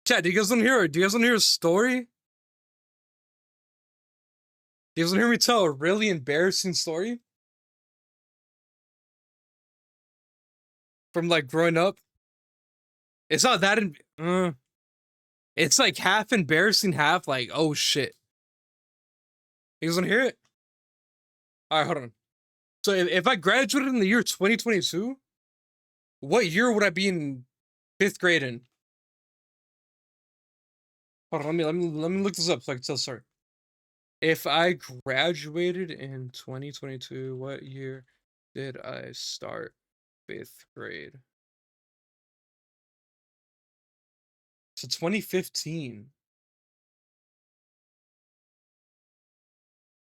Chat, do you guys want to hear? Do you guys want to hear a story? Do you guys want to hear me tell a really embarrassing story from like growing up? It's not that. It's like half embarrassing, half like oh shit. You guys want to hear it? All right, hold on. So if I graduated in the year 2022, what year would I be in fifth grade in? Hold on, let me look this up so I can tell the story. If I graduated in 2022, what year did I start fifth grade? So 2015.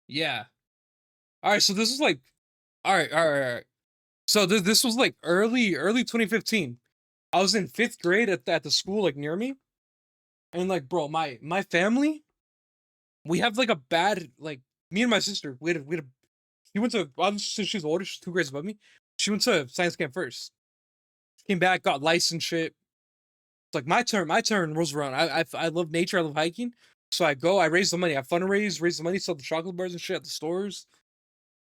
Yeah. All right. So this is like, all right. So this was like early 2015. I was in fifth grade at the school like near me, and like, bro, my family, we have like a bad like me and my sister. We had a she went to obviously she's older. She's 2 grades above me. She went to science camp first. Came back, got licensed shit. It's like my turn. My turn rolls around. I love nature. I love hiking. So I go. I raise the money. I fundraise, raise the money, sell the chocolate bars and shit at the stores.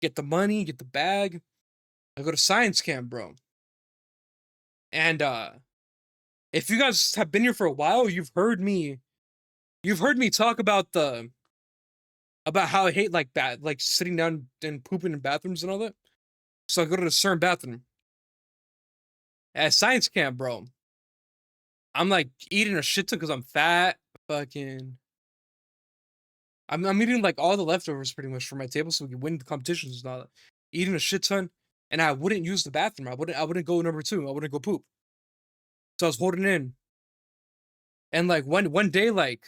Get the money, get the bag. I go to science camp, bro. And if you guys have been here for a while, you've heard me talk about how I hate like sitting down and pooping in bathrooms and all that. So I go to the certain bathroom. At science camp, bro. I'm like eating a shit ton because I'm fat. Fucking I'm eating like all the leftovers pretty much from my table so we can win the competitions and all that. Eating a shit ton, and I wouldn't use the bathroom. I wouldn't go number two. I wouldn't go poop. So I was holding in. And like one day, like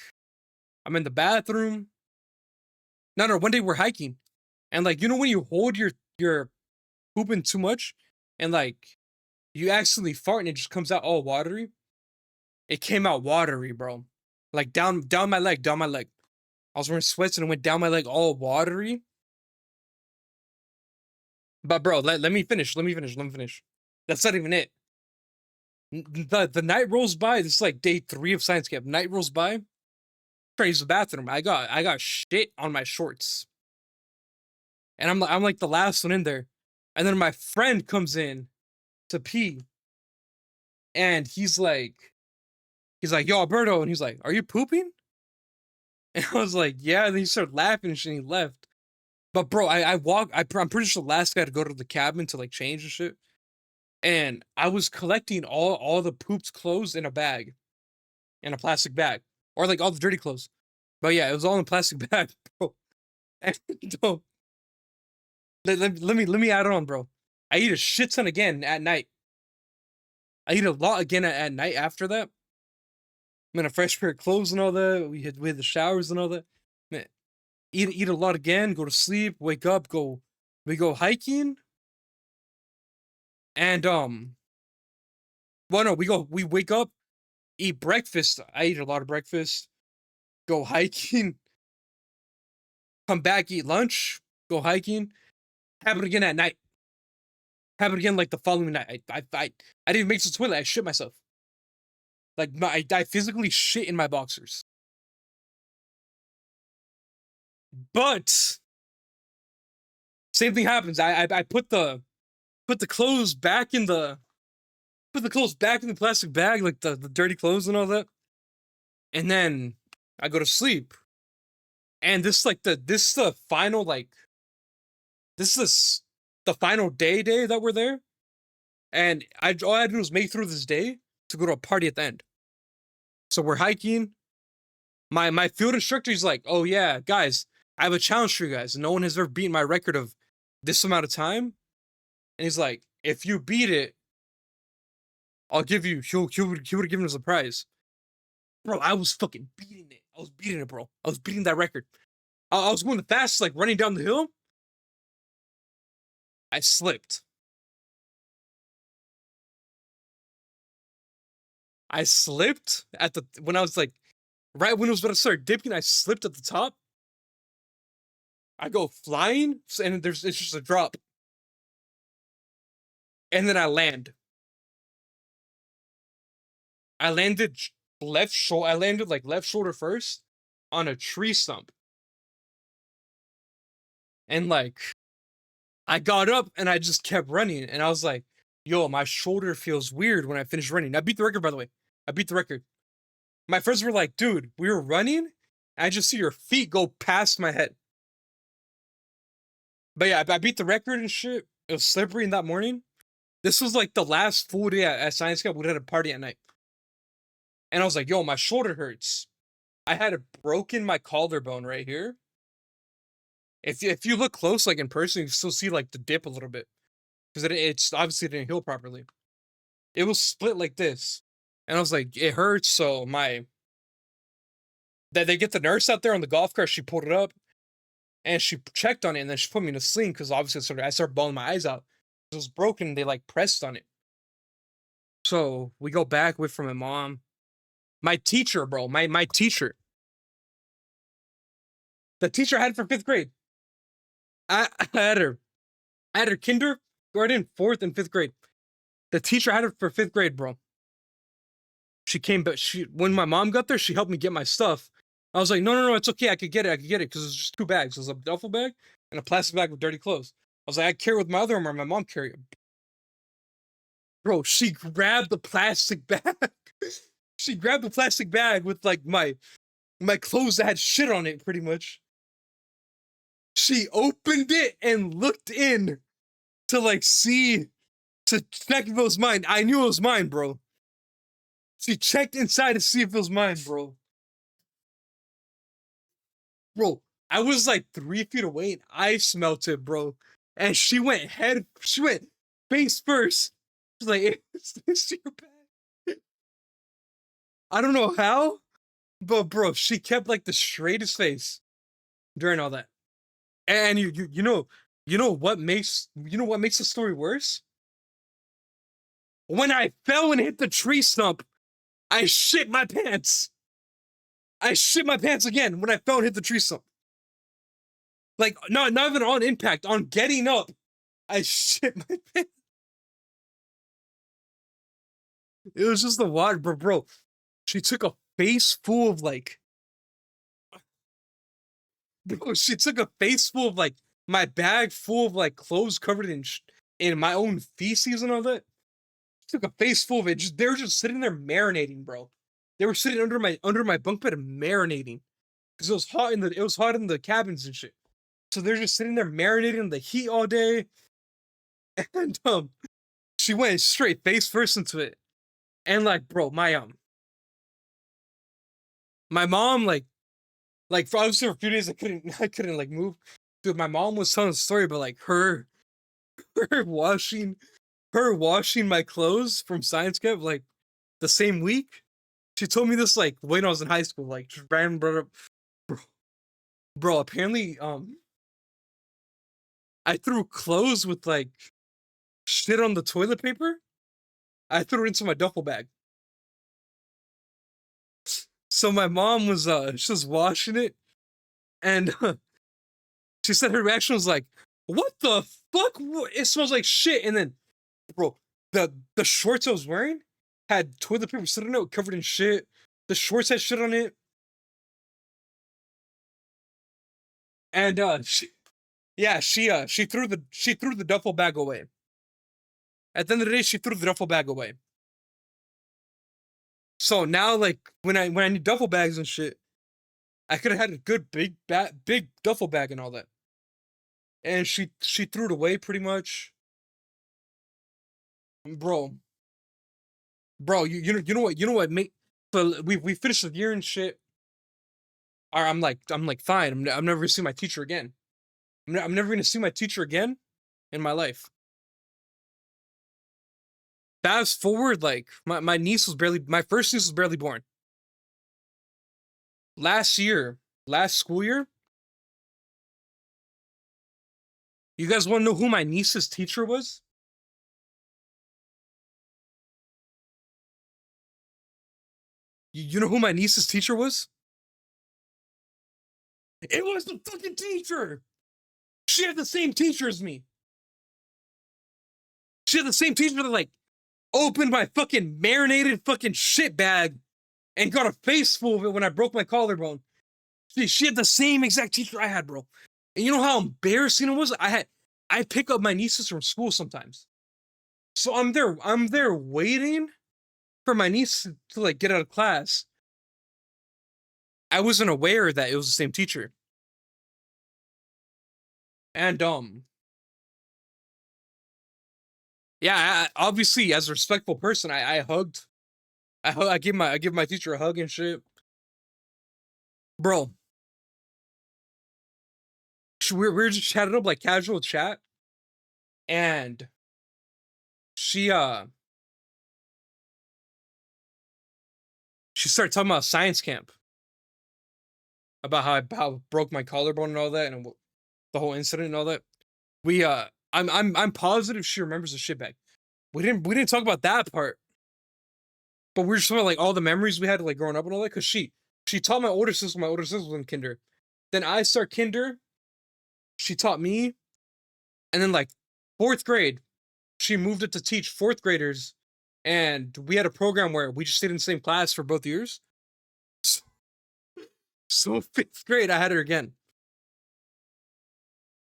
I'm in the bathroom. No, one day we're hiking. And like you know when you hold your pooping too much and like you accidentally fart and it just comes out all watery. It came out watery, bro. Like down my leg, down my leg. I was wearing sweats and it went down my leg all watery. But bro, let me finish. Let me finish. That's not even it. The night rolls by. This is like day 3 of science camp. Night rolls by. Try to use the bathroom. I got shit on my shorts. And I'm like the last one in there. And then my friend comes in to pee. And he's like, yo, Alberto, and he's like, are you pooping? And I was like, yeah. And then he started laughing and shit, and he left. But bro, I'm pretty sure the last guy to go to the cabin to like change and shit. And I was collecting all the pooped clothes in a bag, in a plastic bag, or like all the dirty clothes. But yeah, it was all in a plastic bag, bro. And don't, let me add on, bro. I eat a shit ton again at night. I eat a lot again at night after that. I'm in a fresh pair of clothes and all that. We had the showers and all that. Man, eat a lot again. Go to sleep. Wake up. We go hiking. And well no, we wake up, eat breakfast. I eat a lot of breakfast. Go hiking. Come back, eat lunch. Go hiking. Happen again at night. Happen again like the following night. I didn't even make it to the toilet. I shit myself. Like I physically shit in my boxers. But same thing happens. I put the clothes back in the plastic bag, like the dirty clothes and all that. And then I go to sleep. And this like this is the final like this is the final day that we're there. And all I had to do was make through this day to go to a party at the end. So we're hiking. My field instructor is like, oh yeah, guys, I have a challenge for you guys. No one has ever beaten my record of this amount of time. And he's like, if you beat it, I'll give you. He would have given us a prize. Bro, I was fucking beating it. I was beating it, bro. I was beating that record. I was going the fastest, like running down the hill. I slipped. I slipped at the when I was like right when it was about to start dipping. I slipped at the top. I go flying, and it's just a drop, and then I land. I landed left shoulder. I landed like left shoulder first on a tree stump, and like I got up and I just kept running, and I was like, "Yo, my shoulder feels weird when I finish running." I beat the record, by the way. I beat the record. My friends were like, "Dude, we were running, and I just see your feet go past my head." But yeah, I beat the record and shit. It was slippery in that morning. This was like the last full day at Science Camp. We had a party at night, and I was like, "Yo, my shoulder hurts." I had a broken my collarbone right here. If you look close, like in person, you still see like the dip a little bit because it's obviously didn't heal properly. It was split like this, and I was like, "It hurts." So that they get the nurse out there on the golf cart. She pulled it up and she checked on it, and then she put me in a sling because obviously I started bawling my eyes out. It was broken. They like pressed on it. So we go back with from my mom. My teacher, bro, my teacher. The teacher I had for 5th grade. I had her. I had her kindergarten, 4th, and 5th grade. The teacher I had her for 5th grade, bro. She came, but when my mom got there, she helped me get my stuff. I was like, no, it's okay. I could get it, because it's just 2 bags. It was a duffel bag and a plastic bag with dirty clothes. I was like, I carry it with my other arm, or my mom carry it. Bro, she grabbed the plastic bag. She grabbed the plastic bag with like my clothes that had shit on it, pretty much. She opened it and looked in to like see, to check if it was mine. I knew it was mine, bro. She checked inside to see if it was mine, bro. Bro, I was like 3 feet away and I smelt it, bro. And she went face first. She's like, "Is this your bag?" I don't know how, but bro, she kept like the straightest face during all that. And you know what makes the story worse? When I fell and hit the tree stump, I shit my pants. I shit my pants again when I fell and hit the tree stump. Like, not even on impact, on getting up, I shit my pants. It was just the water, bro. She took a face full of like, bro. She took a face full of like my bag full of like clothes covered in my own feces and all that. She took a face full of it. They were just sitting there marinating, bro. They were sitting under my bunk bed and marinating because it was hot in the cabins and shit. So they're just sitting there marinating in the heat all day. And she went straight face first into it. And like, bro, my mom for obviously for a few days I couldn't like move. Dude, my mom was telling a story about like her washing my clothes from science camp like the same week. She told me this like when I was in high school, like just random brought up, bro. Apparently, I threw clothes with like shit on the toilet paper. I threw it into my duffel bag. So my mom was she was washing it, and she said her reaction was like, "What the fuck? It smells like shit." And then, bro, the shorts I was wearing had toilet paper sitting on it, covered in shit. The shorts had shit on it, and she threw the duffel bag away. At the end of the day, she threw the duffel bag away. So now, like when I need duffel bags and shit, I could have had a good big duffel bag and all that. And she threw it away pretty much, bro. You know what make so we finished the year and shit. I'm like fine. I'm never gonna see my teacher again. I'm never gonna see my teacher again in my life. Fast forward, like my first niece was barely born. Last school year. You guys want to know who my niece's teacher was? You know who my niece's teacher was? It was the fucking teacher. She had the same teacher as me. She had the same teacher that like opened my fucking marinated fucking shit bag and got a face full of it when I broke my collarbone. She had the same exact teacher I had, bro. And you know how embarrassing it was? I pick up my nieces from school sometimes. So I'm there waiting for my niece to like get out of class. I wasn't aware that it was the same teacher. And yeah, obviously as a respectful person, I hugged. I give my teacher a hug and shit. Bro, we're just chatting up like casual chat, and she she started talking about science camp, about how I broke my collarbone and all that, and the whole incident and all that. We I'm positive she remembers the shit back. We didn't talk about that part, but we were just talking about like all the memories we had like growing up and all that. Cause she taught my older sister. My older sister was in kinder. Then I start kinder. She taught me, and then like fourth grade, she moved it to teach fourth graders, and we had a program where we just stayed in the same class for both years. So, so fifth grade, I had her again.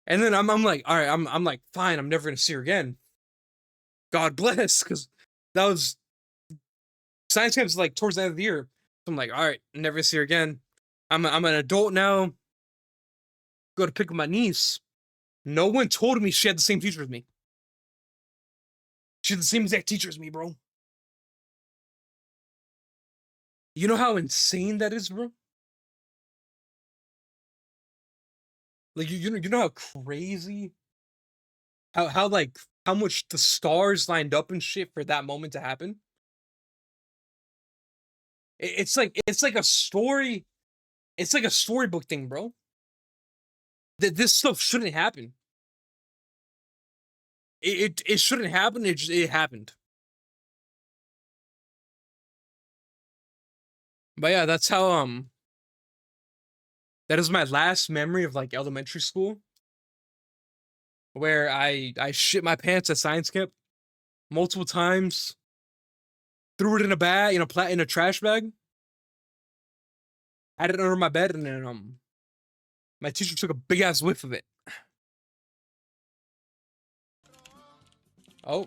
And then I'm like, all right, I'm like, fine, I'm never gonna see her again. God bless, because that was science camp's like towards the end of the year. So I'm like, all right, never gonna see her again. I'm an adult now. Go to pick up my niece. No one told me she had the same teacher as me. She had the same exact teacher as me, bro. You know how insane that is, bro? Like you know how crazy how like how much the stars lined up and shit for that moment to happen. It's like a story. It's like a storybook thing, bro. That this stuff shouldn't happen. It shouldn't happen. It happened. But yeah, that's how that is my last memory of like elementary school, where I shit my pants at science camp multiple times, threw it in a bag, in a trash bag, had it under my bed, and then my teacher took a big ass whiff of it. Oh,